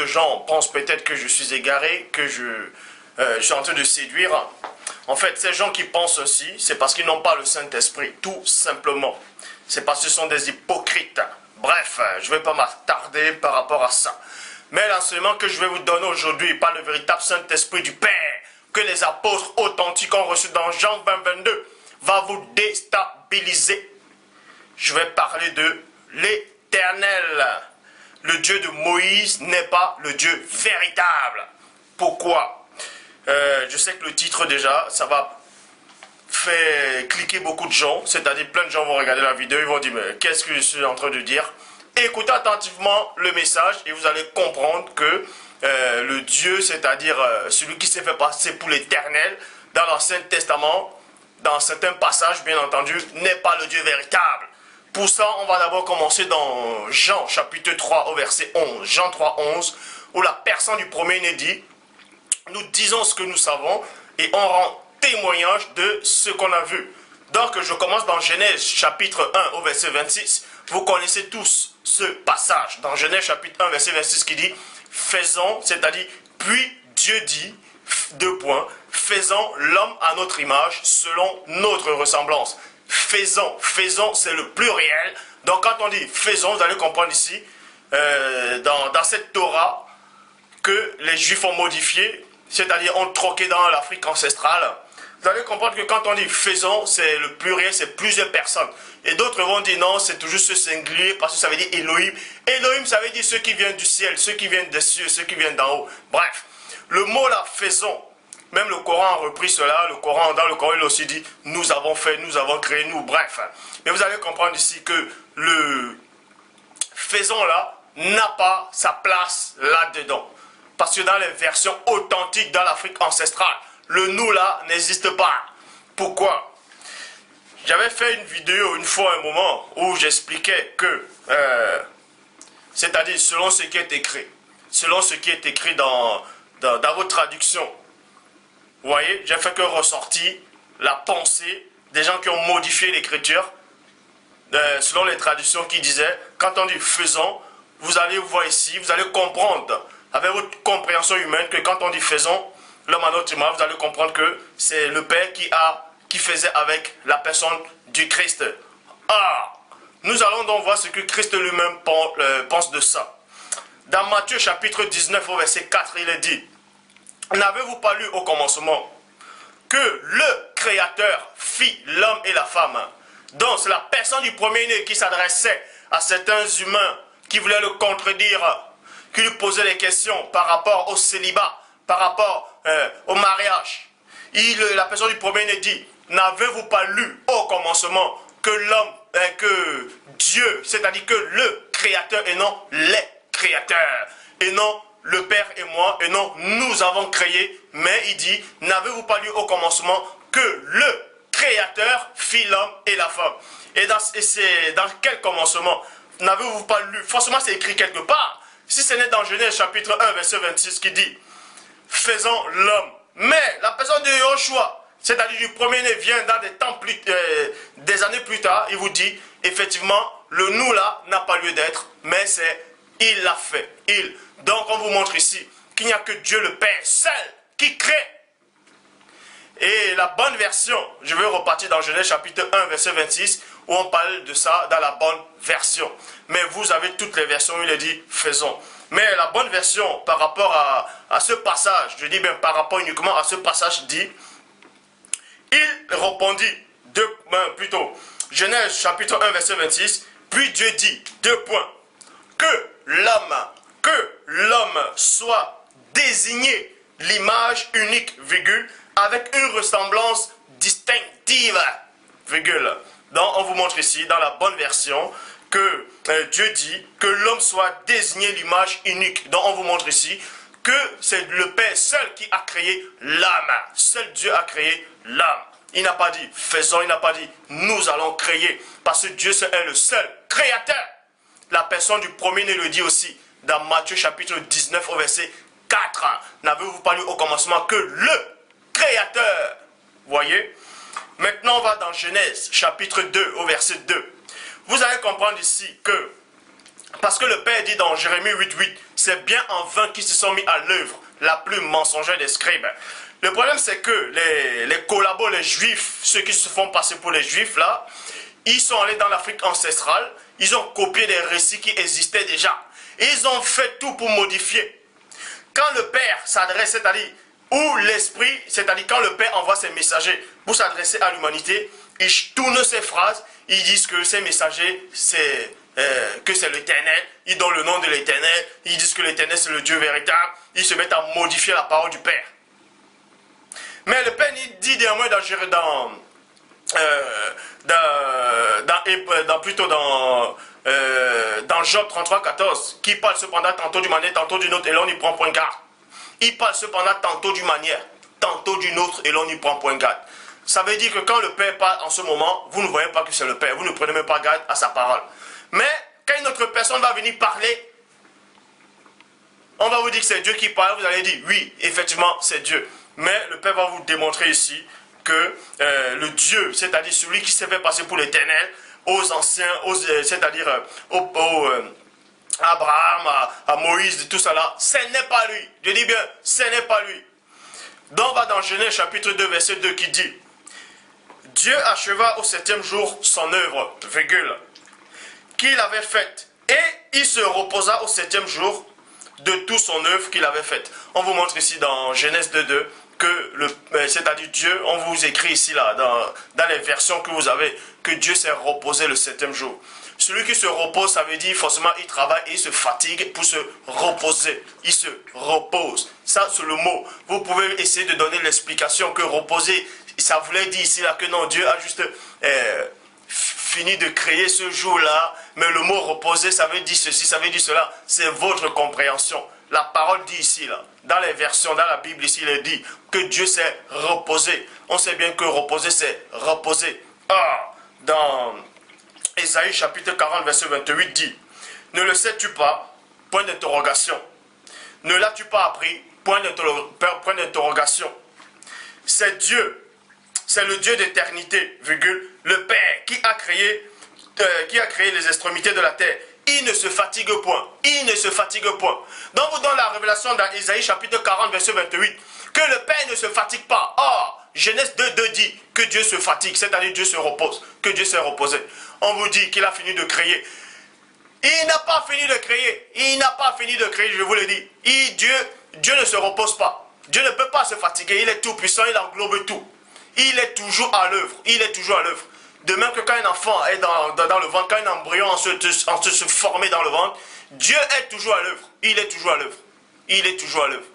de gens pensent peut-être que je suis égaré, que je suis en train de séduire. En fait, ces gens qui pensent aussi, c'est parce qu'ils n'ont pas le Saint-Esprit, tout simplement. C'est parce que ce sont des hypocrites. Bref, je ne vais pas m'attarder par rapport à ça. Mais l'enseignement que je vais vous donner aujourd'hui par le véritable Saint-Esprit du Père, que les apôtres authentiques ont reçu dans Jean 20-22, va vous déstabiliser. Je vais parler de l'Éternel. Le Dieu de Moïse n'est pas le Dieu véritable. Pourquoi? Je sais que le titre déjà, ça va faire cliquer beaucoup de gens. C'est-à-dire plein de gens vont regarder la vidéo, ils vont dire mais qu'est-ce que je suis en train de dire? Écoutez attentivement le message et vous allez comprendre que le Dieu, c'est-à-dire celui qui s'est fait passer pour l'Éternel, dans l'Ancien Testament, dans certains passages, bien entendu, n'est pas le Dieu véritable. Pour ça, on va d'abord commencer dans Jean, chapitre 3, au verset 11. Jean 3, 11, où la personne du premier-né dit, nous disons ce que nous savons et on rend témoignage de ce qu'on a vu. Donc, je commence dans Genèse, chapitre 1, au verset 26. Vous connaissez tous ce passage, dans Genèse, chapitre 1, verset 26, qui dit, faisons, c'est-à-dire, puis Dieu dit, deux points, faisons l'homme à notre image, selon notre ressemblance. Faisons, faisons, c'est le pluriel. Donc quand on dit faisons, vous allez comprendre ici, dans cette Torah, que les Juifs ont modifié, c'est-à-dire ont troqué dans l'Afrique ancestrale. Vous allez comprendre que quand on dit faisons, c'est le pluriel, c'est plusieurs personnes. Et d'autres vont dire non, c'est toujours ce singulier, parce que ça veut dire Elohim. Elohim, ça veut dire ceux qui viennent du ciel, ceux qui viennent des cieux, ceux qui viennent d'en haut. Bref, le mot là, faisons, même le Coran a repris cela, dans le Coran il a aussi dit, nous avons fait, nous avons créé, nous, bref. Mais vous allez comprendre ici que le faisons là n'a pas sa place là-dedans. Parce que dans les versions authentiques dans l'Afrique ancestrale, le nous là n'existe pas. Pourquoi? J'avais fait une vidéo une fois, un moment, où j'expliquais que, c'est-à-dire selon ce qui est écrit, dans vos traductions, vous voyez, j'ai fait que ressortir la pensée des gens qui ont modifié l'écriture, selon les traductions qui disaient, quand on dit faisons, vous allez voir ici, vous allez comprendre, avec votre compréhension humaine, que quand on dit faisons, l'homme à notre image, vous allez comprendre que c'est le Père qui faisait avec la personne du Christ. Ah, nous allons donc voir ce que Christ lui-même pense de ça. Dans Matthieu chapitre 19 au verset 4, il est dit, n'avez-vous pas lu au commencement que le Créateur fit l'homme et la femme? Donc c'est la personne du premier-né qui s'adressait à certains humains qui voulaient le contredire, qui lui posaient des questions par rapport au célibat, par rapport au mariage. La personne du premier-né dit, n'avez-vous pas lu au commencement que l'homme, que Dieu, c'est-à-dire que le Créateur et non les créateurs, et non le Père et moi, et non nous avons créé, mais il dit, n'avez-vous pas lu au commencement que le Créateur fit l'homme et la femme? Et c'est dans quel commencement? N'avez-vous pas lu? Forcément c'est écrit quelque part. Si ce n'est dans Genèse chapitre 1 verset 26 qui dit, faisons l'homme. Mais la personne de Yoshua, c'est-à-dire du premier-né, vient dans des années plus tard, il vous dit, effectivement, le nous là n'a pas lieu d'être, mais c'est il l'a fait. Il. Donc on vous montre ici qu'il n'y a que Dieu le Père seul qui crée. Et la bonne version, je vais repartir dans Genèse chapitre 1 verset 26, où on parle de ça dans la bonne version. Mais vous avez toutes les versions où il est dit faisons. Mais la bonne version par rapport à ce passage, je dis bien par rapport uniquement à ce passage dit, il répondit, Genèse chapitre 1 verset 26, puis Dieu dit, deux points, que l'homme soit désigné l'image unique, virgule, avec une ressemblance distinctive, virgule. Donc on vous montre ici dans la bonne version que Dieu dit que l'homme soit désigné l'image unique. Donc on vous montre ici que c'est le Père seul qui a créé l'homme. Seul Dieu a créé l'homme. Il n'a pas dit faisons, il n'a pas dit nous allons créer. Parce que Dieu est le seul créateur. La personne du premier-né le dit aussi dans Matthieu chapitre 19 au verset 4. N'avez-vous pas lu au commencement que le créateur? Voyez? Maintenant on va dans Genèse chapitre 2 au verset 2. Vous allez comprendre ici que, parce que le Père dit dans Jérémie 8.8, C'est bien en vain qu'ils se sont mis à l'œuvre, la plus mensongère des scribes. Le problème, c'est que les collabos, les juifs, ceux qui se font passer pour les juifs, là, ils sont allés dans l'Afrique ancestrale, ils ont copié des récits qui existaient déjà. Et ils ont fait tout pour modifier. Quand le Père s'adresse, c'est-à-dire, ou l'Esprit, c'est-à-dire quand le Père envoie ses messagers pour s'adresser à l'humanité, ils tournent ces phrases, ils disent que ces messagers, c'est l'Éternel, ils donnent le nom de l'Éternel, ils disent que l'Éternel c'est le Dieu véritable, ils se mettent à modifier la parole du Père. Mais le Père dit néanmoins dans Job 33, 14, qui parle cependant tantôt d'une manière, tantôt d'une autre, et l'on n'y prend point garde. Il parle cependant tantôt d'une manière, tantôt d'une autre, et l'on n'y prend point garde. Ça veut dire que quand le Père parle en ce moment, vous ne voyez pas que c'est le Père, vous ne prenez même pas garde à sa parole. Mais quand une autre personne va venir parler, on va vous dire que c'est Dieu qui parle, vous allez dire oui, effectivement c'est Dieu. Mais le Père va vous démontrer ici que le Dieu, c'est-à-dire celui qui s'est fait passer pour l'Éternel, aux anciens, c'est-à-dire à Abraham, à Moïse, tout ça là, ce n'est pas lui. Je dis bien, ce n'est pas lui. Donc on va dans Genèse chapitre 2, verset 2 qui dit, Dieu acheva au 7e jour son œuvre, virgule, qu'il avait faite, et il se reposa au 7e jour de tout son œuvre qu'il avait faite. On vous montre ici dans Genèse 2.2 que, c'est-à-dire Dieu, on vous écrit ici, là, dans les versions que vous avez, que Dieu s'est reposé le 7e jour. Celui qui se repose, ça veut dire forcément il travaille et il se fatigue pour se reposer. Il se repose. Ça, c'est le mot. Vous pouvez essayer de donner l'explication que reposer, ça voulait dire ici, là, que non, Dieu a juste fini de créer ce jour-là, mais le mot reposer, ça veut dire ceci, ça veut dire cela. C'est votre compréhension. La parole dit ici, là, dans les versions, dans la Bible ici, il dit que Dieu s'est reposé. On sait bien que reposer, c'est reposer. Ah, dans Ésaïe chapitre 40, verset 28 dit, ne le sais-tu pas, point d'interrogation. Ne l'as-tu pas appris, point d'interrogation. C'est Dieu. C'est le Dieu d'éternité, virgule, le Père qui a créé les extrémités de la terre. Il ne se fatigue point. Il ne se fatigue point. Donc vous donne la révélation dans Ésaïe chapitre 40, verset 28, que le Père ne se fatigue pas. Or, Genèse 2 dit que Dieu se fatigue, c'est-à-dire Dieu se repose, que Dieu s'est reposé. On vous dit qu'il a fini de créer. Il n'a pas fini de créer. Il n'a pas fini de créer, je vous le dis. Dieu ne se repose pas. Dieu ne peut pas se fatiguer. Il est tout puissant, il englobe tout. Il est toujours à l'œuvre. Il est toujours à l'œuvre. De même que quand un enfant est dans le ventre, quand un embryon en se former dans le ventre, Dieu est toujours à l'œuvre. Il est toujours à l'œuvre. Il est toujours à l'œuvre.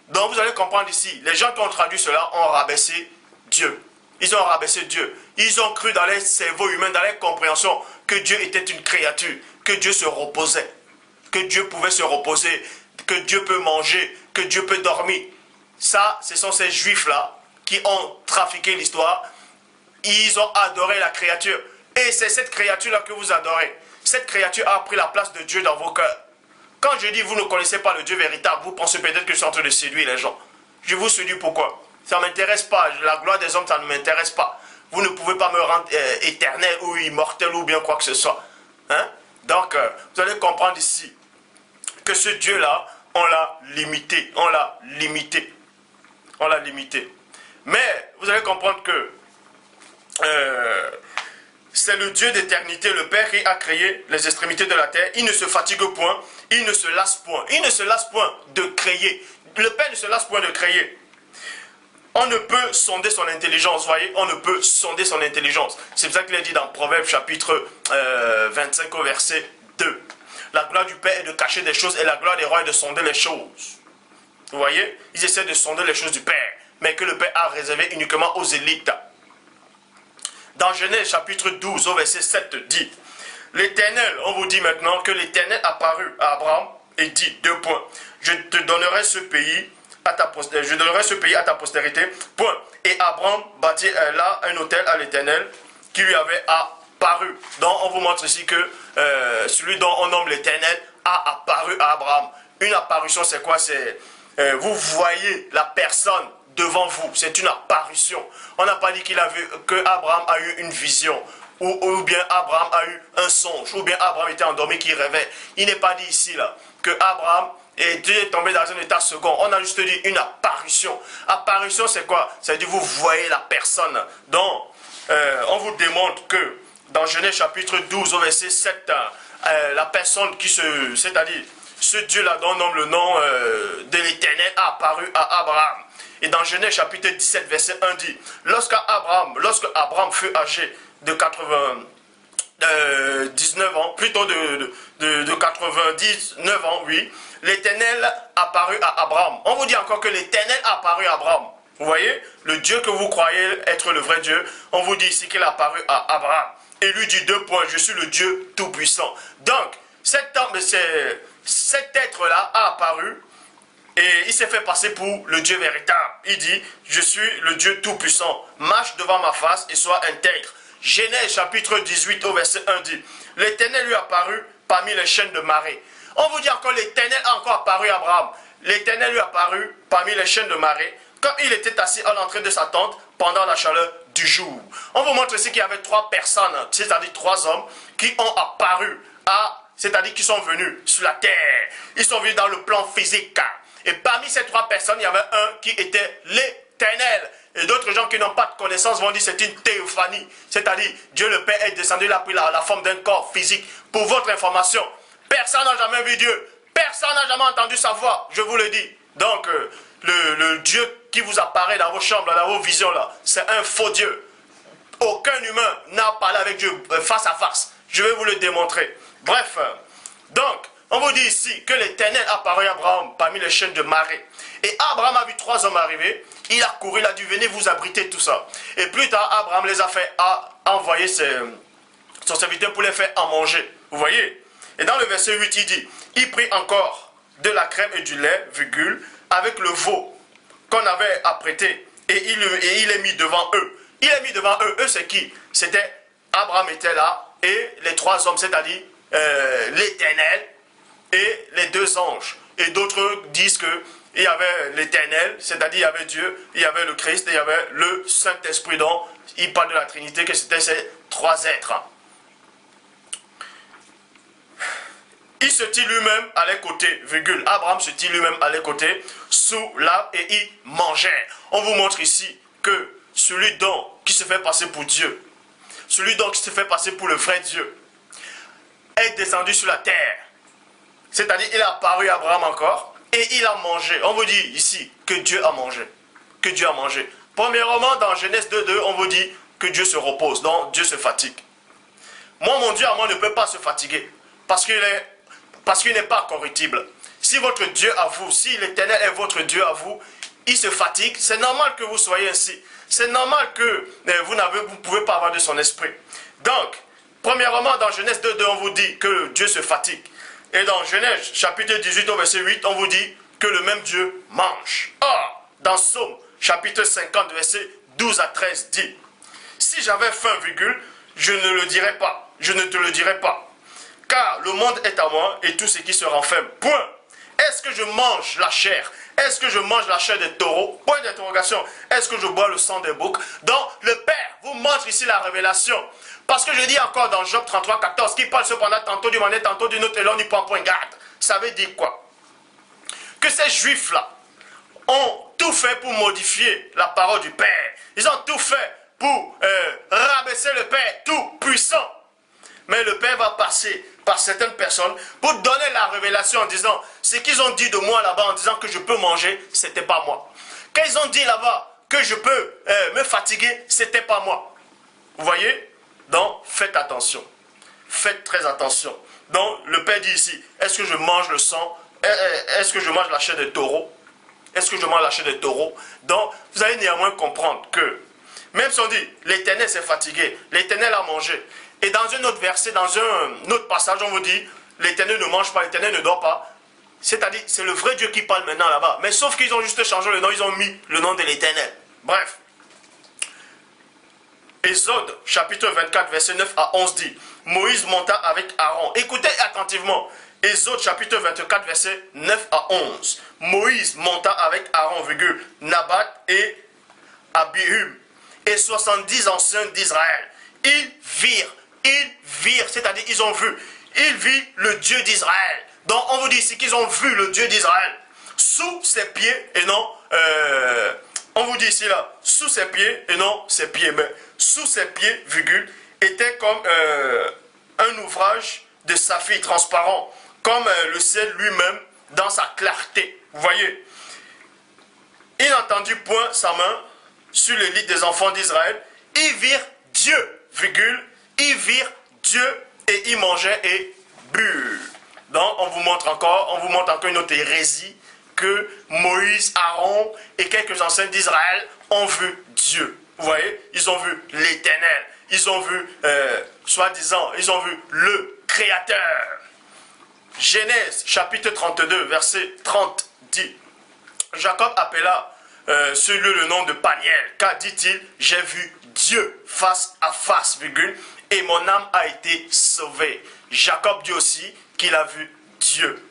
Donc vous allez comprendre ici, les gens qui ont traduit cela ont rabaissé Dieu. Ils ont rabaissé Dieu. Ils ont cru dans les cerveaux humains, dans les compréhensions, que Dieu était une créature, que Dieu se reposait, que Dieu pouvait se reposer, que Dieu peut manger, que Dieu peut dormir. Ça, ce sont ces juifs-là qui ont trafiqué l'histoire. Ils ont adoré la créature. Et c'est cette créature-là que vous adorez. Cette créature a pris la place de Dieu dans vos cœurs. Quand je dis vous ne connaissez pas le Dieu véritable, vous pensez peut-être que je suis en train de séduire les gens. Je vous séduis pourquoi? Ça ne m'intéresse pas. La gloire des hommes, ça ne m'intéresse pas. Vous ne pouvez pas me rendre éternel ou immortel ou bien quoi que ce soit. Hein? Donc, vous allez comprendre ici que ce Dieu-là, on l'a limité. On l'a limité. On l'a limité. Mais vous allez comprendre que c'est le Dieu d'éternité, le Père qui a créé les extrémités de la terre. Il ne se fatigue point, il ne se lasse point. Il ne se lasse point de créer. Le Père ne se lasse point de créer. On ne peut sonder son intelligence, voyez, on ne peut sonder son intelligence. C'est pour ça qu'il est dit dans Proverbes chapitre 25 au verset 2. La gloire du Père est de cacher des choses et la gloire des rois est de sonder les choses. Vous voyez, ils essaient de sonder les choses du Père, mais que le Père a réservé uniquement aux élites. Dans Genèse chapitre 12 au verset 7 dit, l'Éternel, on vous dit maintenant que l'Éternel apparut à Abraham et dit, 2 points, je te donnerai ce pays à ta postérité, point. Et Abraham bâtit là un autel à l'Éternel qui lui avait apparu. Donc on vous montre ici que celui dont on nomme l'Éternel a apparu à Abraham. Une apparition, c'est quoi? C'est vous voyez la personne devant vous, c'est une apparition. On n'a pas dit que Abraham a eu une vision ou bien Abraham a eu un songe, ou bien Abraham était endormi qui rêvait. Il n'est pas dit ici là que Abraham est tombé dans un état second. On a juste dit une apparition. Apparition, c'est quoi? C'est-à-dire vous voyez la personne. Donc, on vous démontre que dans Genèse chapitre 12 au verset 7, la personne qui c'est-à-dire ce Dieu-là dont on nomme le nom de l'Éternel a apparu à Abraham. Et dans Genèse chapitre 17 verset 1 dit, lorsque Abraham fut âgé de 19 ans, plutôt de 99 ans, oui, l'Éternel apparut à Abraham. On vous dit encore que l'Éternel apparut à Abraham. Vous voyez, le Dieu que vous croyez être le vrai Dieu, on vous dit ici qu'il a apparu à Abraham. Et lui dit 2 points, je suis le Dieu Tout-Puissant. Donc, cet être-là a apparu et il s'est fait passer pour le Dieu véritable. Il dit, je suis le Dieu Tout-Puissant, marche devant ma face et sois intègre. Genèse chapitre 18 au verset 1 dit, l'Éternel lui apparut parmi les chaînes de marée. On vous dit encore, l'Éternel a encore apparu à Abraham. L'Éternel lui apparut parmi les chaînes de marée, quand il était assis à l'entrée de sa tente pendant la chaleur du jour. On vous montre ici qu'il y avait 3 personnes, c'est-à-dire 3 hommes, qui ont apparu c'est-à-dire qui sont venus sur la terre. Ils sont venus dans le plan physique. Et parmi ces 3 personnes, il y avait un qui était l'Éternel. Et d'autres gens qui n'ont pas de connaissance vont dire c'est une théophanie. C'est-à-dire, Dieu le Père est descendu, il a pris la forme d'un corps physique. Pour votre information, personne n'a jamais vu Dieu. Personne n'a jamais entendu sa voix, je vous le dis. Donc, le Dieu qui vous apparaît dans vos chambres, dans vos visions, là, c'est un faux Dieu. Aucun humain n'a parlé avec Dieu face à face. Je vais vous le démontrer. Bref, donc, on vous dit ici que l'Éternel apparut à Abraham parmi les chaînes de marée. Et Abraham a vu 3 hommes arriver. Il a couru, il a dit, venez vous abriter, tout ça. Et plus tard, Abraham les a fait envoyer son serviteur pour les faire à manger. Vous voyez? Et dans le verset 8, il dit, il prit encore de la crème et du lait, virgule, avec le veau qu'on avait apprêté. Et il est mis devant eux. Il est mis devant eux. Eux, c'est qui? C'était, Abraham était là, et les 3 hommes, c'est-à-dire l'Éternel et les 2 anges. Et d'autres disent que il y avait l'Éternel, c'est-à-dire il y avait Dieu, il y avait le Christ, et il y avait le Saint-Esprit, dont il parle de la Trinité, que c'était ces 3 êtres. Il se tient lui-même à les côtés, virgule, Abraham se tient lui-même à les côtés, sous l'arbre, et il mangeait. On vous montre ici que celui qui se fait passer pour Dieu, celui qui se fait passer pour le vrai Dieu, est descendu sur la terre. C'est-à-dire, il a apparu à Abraham encore, et il a mangé. On vous dit ici que Dieu a mangé. Que Dieu a mangé. Premièrement, dans Genèse 2.2, on vous dit que Dieu se repose, donc Dieu se fatigue. Moi, mon Dieu à moi ne peut pas se fatiguer, parce qu'il n'est pas corruptible. Si votre Dieu à vous, si l'Éternel est votre Dieu à vous, il se fatigue, c'est normal que vous soyez ainsi. C'est normal que vous ne pouvez pas avoir de son esprit. Donc, premièrement, dans Genèse 2.2, on vous dit que Dieu se fatigue. Et dans Genèse chapitre 18 au verset 8, on vous dit que le même Dieu mange. Or, dans Psaume chapitre 50, verset 12 à 13 dit, si j'avais faim, virgule, je ne le dirais pas, je ne te le dirais pas. Car le monde est à moi et tout ce qui se renferme. Point. Est-ce que je mange la chair? Est-ce que je mange la chair des taureaux? Point d'interrogation. Est-ce que je bois le sang des boucs? Donc, le Père vous montre ici la révélation. Parce que je dis encore dans Job 33, 14, qui parle cependant tantôt d'une manière, tantôt d'une autre, et l'on n'y prend point garde. Ça veut dire quoi? Que ces Juifs-là ont tout fait pour modifier la parole du Père. Ils ont tout fait pour rabaisser le Père tout puissant. Mais le Père va passer par certaines personnes pour donner la révélation en disant, ce qu'ils ont dit de moi là-bas en disant que je peux manger, c'était pas moi. Quand ils ont dit là-bas que je peux me fatiguer, c'était pas moi. Vous voyez? Donc, faites attention. Faites très attention. Donc, le Père dit ici, est-ce que je mange le sang? Est-ce que je mange la chair des taureaux? Est-ce que je mange la chair des taureaux? Donc, vous allez néanmoins comprendre que, même si on dit, l'Éternel s'est fatigué, l'Éternel a mangé. Et dans un autre verset, dans un autre passage, on vous dit, l'Éternel ne mange pas, l'Éternel ne dort pas. C'est-à-dire, c'est le vrai Dieu qui parle maintenant là-bas. Mais sauf qu'ils ont juste changé le nom, ils ont mis le nom de l'Éternel. Bref. Exode, chapitre 24, verset 9 à 11 dit, Moïse monta avec Aaron. Écoutez attentivement. Exode, chapitre 24, verset 9 à 11. Moïse monta avec Aaron, Nabat et Abihum, et 70 anciens d'Israël. ils virent, c'est-à-dire ils ont vu. Ils virent le Dieu d'Israël. Donc on vous dit ici qu'ils ont vu le Dieu d'Israël sous ses pieds et non, on vous dit ici là, sous ses pieds et non ses pieds, mais sous ses pieds, virgule, était comme un ouvrage de saphir transparent, comme le ciel lui-même dans sa clarté. Vous voyez, il n'entendit point sa main sur le lit des enfants d'Israël. Ils virent Dieu, virgule, ils virent Dieu et ils mangeaient et burent. Donc on vous montre encore une autre hérésie que Moïse, Aaron et quelques anciens d'Israël ont vu Dieu. Vous voyez, ils ont vu l'Éternel, ils ont vu, soi-disant, ils ont vu le Créateur. Genèse chapitre 32, verset 30 dit, Jacob appela ce lieu le nom de Paniel, car dit-il, j'ai vu Dieu face à face, virgule, et mon âme a été sauvée. Jacob dit aussi qu'il a vu Dieu.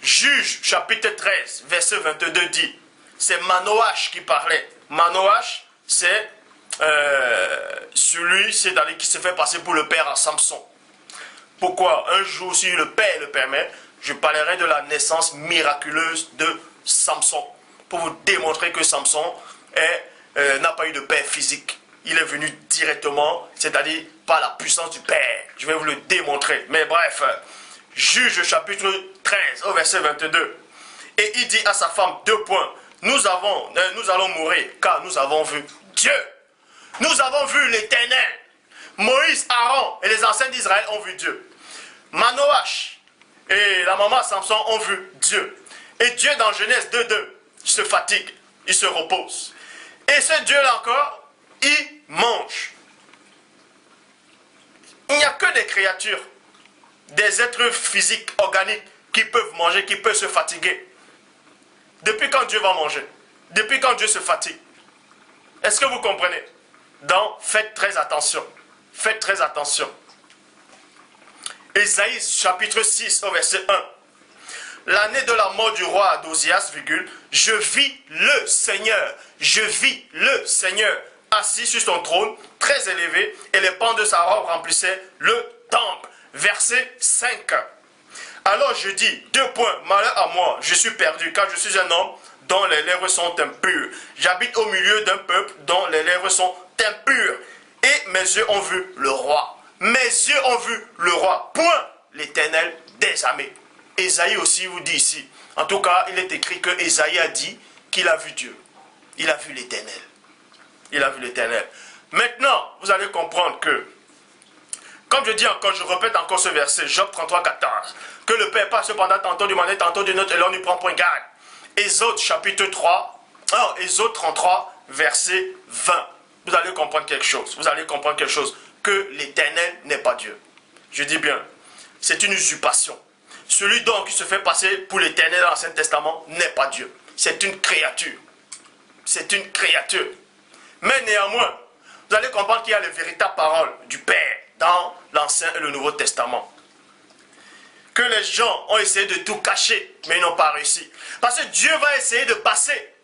Juge chapitre 13, verset 22 dit, c'est Manoach qui parlait. Manoach, c'est celui qui se fait passer pour le père à Samson. Pourquoi? Un jour, si le père le permet, je parlerai de la naissance miraculeuse de Samson, pour vous démontrer que Samson n'a pas eu de père physique. Il est venu directement, c'est-à-dire par la puissance du père. Je vais vous le démontrer. Mais bref, Juge chapitre 13 au verset 22. Et il dit à sa femme, 2 points, nous allons mourir car nous avons vu Dieu. Nous avons vu l'Éternel. Moïse, Aaron et les anciens d'Israël ont vu Dieu. Manoach et la maman Samson ont vu Dieu. Et Dieu dans Genèse 2:2 se fatigue, il se repose. Et ce Dieu-là encore, il mange. Il n'y a que des créatures, des êtres physiques, organiques, qui peuvent manger, qui peuvent se fatiguer. Depuis quand Dieu va manger? Depuis quand Dieu se fatigue? Est-ce que vous comprenez? Donc, faites très attention. Faites très attention. Ésaïe chapitre 6 au verset 1. L'année de la mort du roi Adosias, je vis le Seigneur, assis sur son trône, très élevé, et les pans de sa robe remplissaient le temple. Verset 5. Alors je dis, 2 points, malheur à moi, je suis perdu, car je suis un homme dont les lèvres sont impures. J'habite au milieu d'un peuple dont les lèvres sont impures. Et mes yeux ont vu le roi. Mes yeux ont vu le roi. Point, l'Éternel des armées. Ésaïe aussi vous dit ici. En tout cas, il est écrit que Ésaïe a dit qu'il a vu Dieu. Il a vu l'Éternel. Il a vu l'Éternel. Maintenant, vous allez comprendre que, comme je dis encore, je répète encore ce verset, Job 33, 14, que le Père passe cependant tantôt du matin, tantôt du nôtre, et l'on n'y prend point garde. Exode chapitre 3, Exode 33, verset 20. Vous allez comprendre quelque chose. Vous allez comprendre quelque chose. Que l'Éternel n'est pas Dieu. Je dis bien, c'est une usurpation. Celui donc qui se fait passer pour l'Éternel dans l'Ancien Testament n'est pas Dieu. C'est une créature. C'est une créature. Mais néanmoins, vous allez comprendre qu'il y a les véritables paroles du Père dans l'Ancien et le Nouveau Testament. Que les gens ont essayé de tout cacher, mais ils n'ont pas réussi. Parce que Dieu va essayer de passer.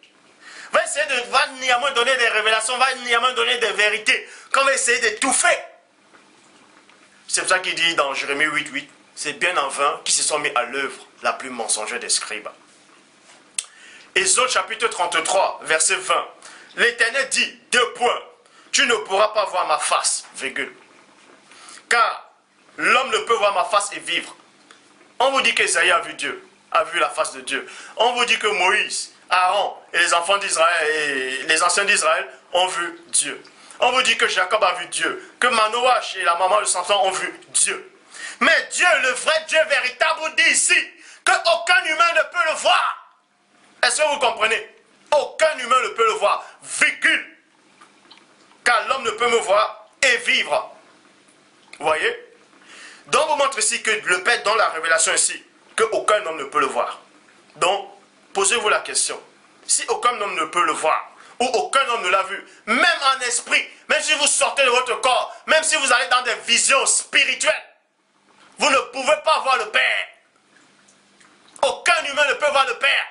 Va néanmoins donner des révélations, va néanmoins donner des vérités, qu'on va essayer d'étouffer. C'est pour ça qu'il dit dans Jérémie 8:8, c'est bien en vain qu'ils se sont mis à l'œuvre la plus mensongère des scribes. Exode chapitre 33, verset 20. L'Éternel dit, 2 points, tu ne pourras pas voir ma face, virgule. Car l'homme ne peut voir ma face et vivre. On vous dit qu'Ésaïe a vu Dieu, a vu la face de Dieu. On vous dit que Moïse, Aaron et les enfants d'Israël et les anciens d'Israël ont vu Dieu. On vous dit que Jacob a vu Dieu, que Manoach et la maman de Samson ont vu Dieu. Mais Dieu, le vrai Dieu véritable, vous dit ici qu'aucun humain ne peut le voir. Est-ce que vous comprenez? Aucun humain ne peut le voir, virgule. Car l'homme ne peut me voir et vivre. Vous voyez? Donc vous montre ici que le Père donne la révélation ici, qu'aucun homme ne peut le voir. Donc, posez-vous la question. Si aucun homme ne peut le voir, ou aucun homme ne l'a vu, même en esprit, même si vous sortez de votre corps, même si vous allez dans des visions spirituelles, vous ne pouvez pas voir le Père. Aucun humain ne peut voir le Père,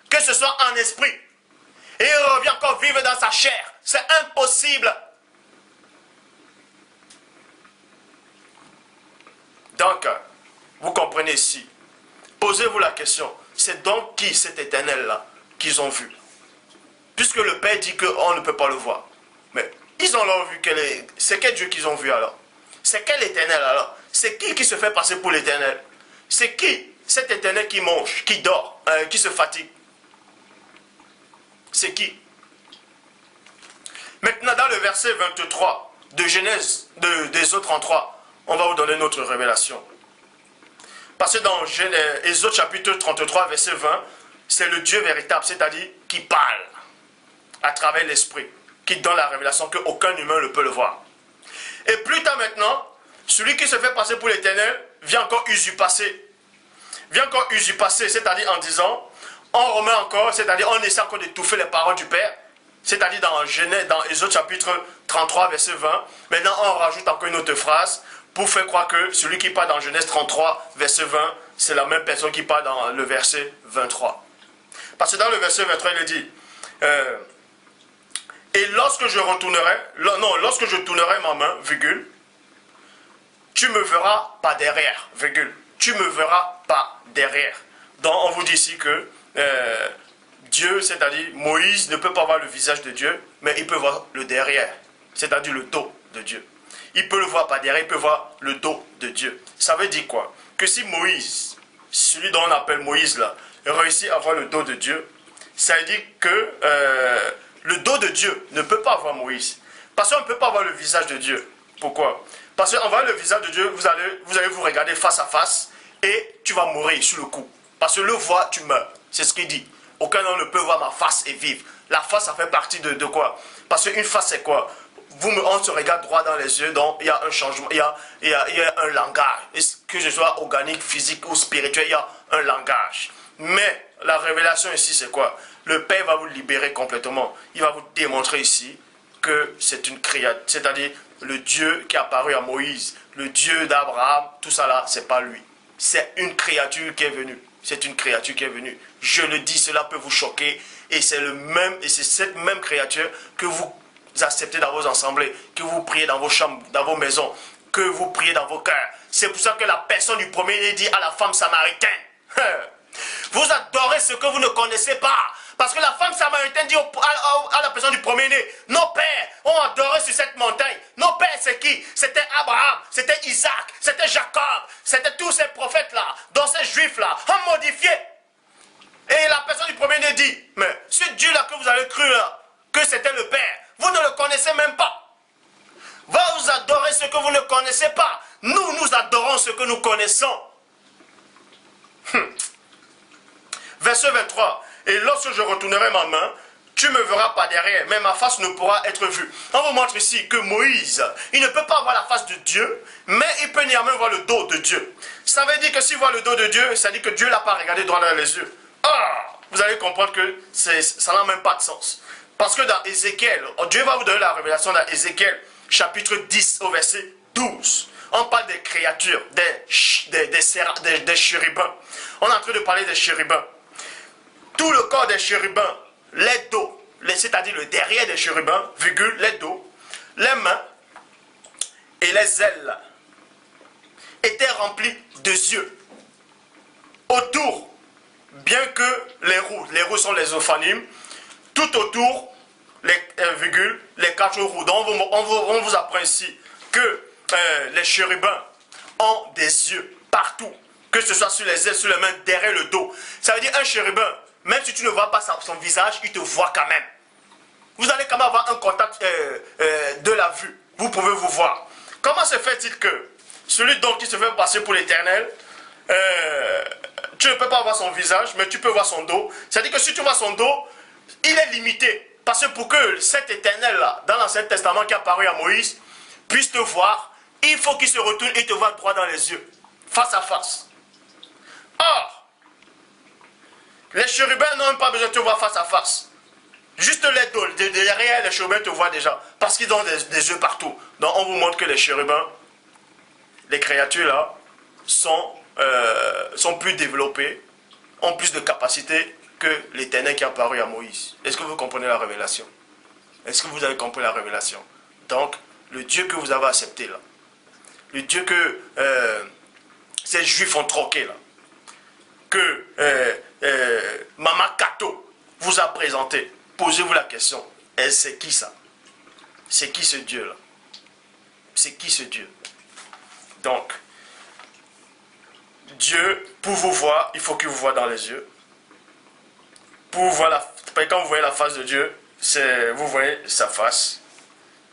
que ce soit en esprit. Et il revient encore vivre dans sa chair. C'est impossible. Donc, vous comprenez ici. Posez-vous la question. C'est donc qui cet éternel-là qu'ils ont vu? Puisque le Père dit qu'on ne peut pas le voir. Mais ils ont alors vu c'est quel Dieu qu'ils ont vu alors? C'est quel éternel alors? C'est qui se fait passer pour l'éternel? C'est qui cet éternel qui mange, qui dort, qui se fatigue? C'est qui? Maintenant, dans le verset 23 de Genèse, d'Exode 33, on va vous donner notre révélation. Parce que dans Exode chapitre 33, verset 20, c'est le Dieu véritable, c'est-à-dire qui parle à travers l'esprit, qui donne la révélation qu'aucun humain ne peut le voir. Et plus tard maintenant, celui qui se fait passer pour l'éternel vient encore usurpasser. Vient encore usurpasser, c'est-à-dire en disant, on remet encore, c'est-à-dire on essaie encore d'étouffer les paroles du Père, c'est-à-dire dans Genèse, dans Exode chapitre 33, verset 20, maintenant on rajoute encore une autre phrase pour faire croire que celui qui parle dans Genèse 33, verset 20, c'est la même personne qui parle dans le verset 23. Parce que dans le verset 23, il dit, et lorsque je tournerai ma main, virgule, tu me verras pas derrière, virgule, tu me verras pas derrière. Donc on vous dit ici que Dieu, c'est-à-dire Moïse, ne peut pas voir le visage de Dieu, mais il peut voir le derrière, c'est-à-dire le dos de Dieu. Il peut le voir pas derrière, il peut voir le dos de Dieu. Ça veut dire quoi? Que si Moïse, celui dont on appelle Moïse là, réussit à voir le dos de Dieu, ça veut dire que le dos de Dieu ne peut pas voir Moïse. Parce qu'on ne peut pas voir le visage de Dieu. Pourquoi? Parce qu'en voyant le visage de Dieu, vous allez vous regarder face à face et tu vas mourir sur le coup. Parce que le voir, tu meurs. C'est ce qu'il dit. Aucun homme ne peut voir ma face et vivre. La face, ça fait partie de quoi? Parce qu'une face, c'est quoi? On se regarde droit dans les yeux, donc il y a un changement, il y a un langage. Que ce soit organique, physique ou spirituel, il y a un langage. Mais la révélation ici, c'est quoi? Le Père va vous libérer complètement. Il va vous démontrer ici que c'est une créature, c'est-à-dire le Dieu qui est apparu à Moïse, le Dieu d'Abraham, tout ça là, c'est pas lui. C'est une créature qui est venue. C'est une créature qui est venue. Je le dis, cela peut vous choquer. Et c'est cette même créature que vous acceptez dans vos assemblées, que vous priez dans vos chambres, dans vos maisons, que vous priez dans vos cœurs. C'est pour ça que la personne du premier dit à la femme samaritaine, vous adorez ce que vous ne connaissez pas. Parce que la femme samaritaine dit à la personne du premier-né, nos pères ont adoré sur cette montagne. Nos pères, c'est qui? C'était Abraham, c'était Isaac, c'était Jacob, c'était tous ces prophètes-là, dont ces juifs-là, ont modifié. Et la personne du premier-né dit, mais ce Dieu-là que vous avez cru là, que c'était le Père, vous ne le connaissez même pas. Vous adorez ce que vous ne connaissez pas. Nous adorons ce que nous connaissons. Verset 23. Et lorsque je retournerai ma main, tu me verras pas derrière, mais ma face ne pourra être vue. On vous montre ici que Moïse, il ne peut pas voir la face de Dieu, mais il peut néanmoins voir le dos de Dieu. Ça veut dire que s'il voit le dos de Dieu, ça veut dire que Dieu ne l'a pas regardé droit dans les yeux. Ah, vous allez comprendre que ça n'a même pas de sens. Parce que dans Ézéchiel, Dieu va vous donner la révélation dans Ézéchiel, chapitre 10 au verset 12. On parle des créatures, des chérubins. On est en train de parler des chérubins. Tout le corps des chérubins, les dos, c'est-à-dire le derrière des chérubins, virgule, les dos, les mains et les ailes étaient remplis de yeux. Autour, bien que les roues sont les ophanimes, tout autour, les quatre roues. Donc on vous apprend ici que les chérubins ont des yeux partout, que ce soit sur les ailes, sur les mains, derrière le dos. Ça veut dire un chérubin, même si tu ne vois pas son visage, il te voit quand même. Vous allez quand même avoir un contact de la vue. Vous pouvez vous voir. Comment se fait-il que celui donc qui se fait passer pour l'éternel, tu ne peux pas voir son visage, mais tu peux voir son dos. C'est-à-dire que si tu vois son dos, il est limité. Parce que pour que cet éternel-là, dans l'Ancien Testament qui est apparu à Moïse, puisse te voir, il faut qu'il se retourne et te voit droit dans les yeux, face à face. Or, les chérubins n'ont même pas besoin de te voir face à face. Juste les dos, derrière les chérubins te voient déjà, parce qu'ils ont des yeux partout. Donc on vous montre que les chérubins, les créatures là, sont plus développées, ont plus de capacité que l'Éternel qui est apparu à Moïse. Est-ce que vous comprenez la révélation? Est-ce que vous avez compris la révélation? Donc, le Dieu que vous avez accepté là, le Dieu que ces juifs ont troqué là, que Mama Kato vous a présenté, posez-vous la question, et c'est qui ça? C'est qui ce Dieu là? C'est qui ce Dieu? Donc, Dieu, pour vous voir, il faut qu'il vous voie dans les yeux. Pour voir quand vous voyez la face de Dieu, vous voyez sa face.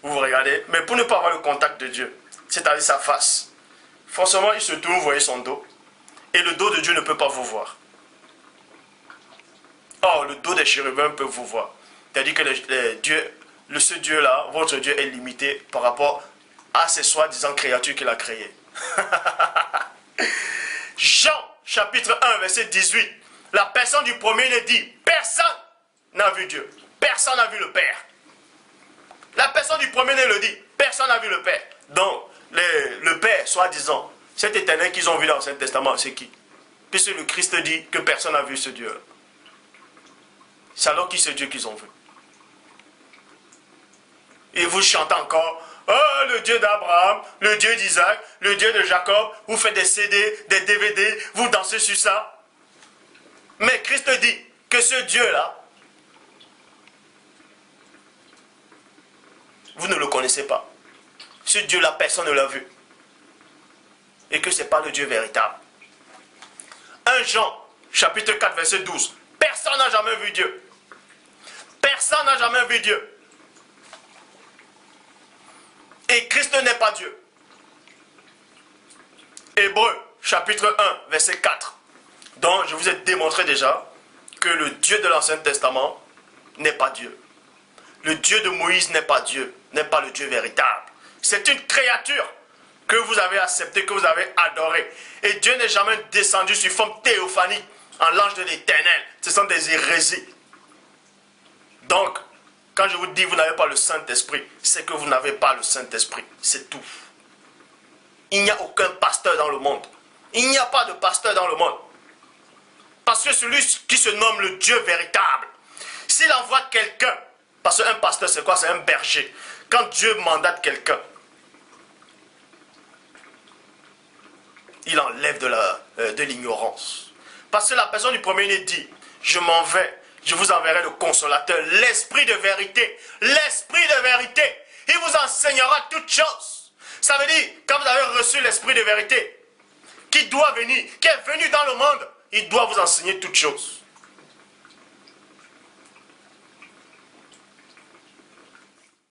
Vous vous regardez. Mais pour ne pas avoir le contact de Dieu, c'est-à-dire sa face, forcément, il se tourne, vous voyez son dos. Et le dos de Dieu ne peut pas vous voir. Or, le dos des chérubins peut vous voir. C'est-à-dire que ce Dieu-là, votre Dieu est limité par rapport à ces soi-disant créatures qu'il a créées. Jean, chapitre 1, verset 18. La personne du premier-né dit, personne n'a vu Dieu. Personne n'a vu le Père. La personne du premier-né le dit, personne n'a vu le Père. Donc, le Père, soi-disant, cet éternel qu'ils ont vu dans l'Ancien Testament, c'est qui? Puisque le Christ dit que personne n'a vu ce Dieu-là. C'est alors qui ce Dieu qu'ils ont vu? Et vous chantez encore, oh, le Dieu d'Abraham, le Dieu d'Isaac, le Dieu de Jacob, vous faites des CD, des DVD, vous dansez sur ça. Mais Christ dit que ce Dieu-là, vous ne le connaissez pas. Ce Dieu-là, personne ne l'a vu. Et que ce n'est pas le Dieu véritable. 1 Jean, chapitre 4, verset 12. Personne n'a jamais vu Dieu. Personne n'a jamais vu Dieu. Et Christ n'est pas Dieu. Hébreux, chapitre 1, verset 4. Donc, je vous ai démontré déjà que le Dieu de l'Ancien Testament n'est pas Dieu. Le Dieu de Moïse n'est pas Dieu, n'est pas le Dieu véritable. C'est une créature que vous avez acceptée, que vous avez adorée. Et Dieu n'est jamais descendu sous forme théophanique en l'ange de l'Éternel. Ce sont des hérésies. Donc, quand je vous dis que vous n'avez pas le Saint-Esprit, c'est que vous n'avez pas le Saint-Esprit. C'est tout. Il n'y a aucun pasteur dans le monde. Il n'y a pas de pasteur dans le monde. Parce que celui qui se nomme le Dieu véritable, s'il envoie quelqu'un, parce qu'un pasteur c'est quoi? C'est un berger. Quand Dieu mandate quelqu'un, il enlève de l'ignorance. Parce que la personne du premier-né dit, je m'en vais, je vous enverrai le consolateur, l'esprit de vérité. L'esprit de vérité, il vous enseignera toutes choses. Ça veut dire, quand vous avez reçu l'esprit de vérité, qui doit venir, qui est venu dans le monde, il doit vous enseigner toutes choses.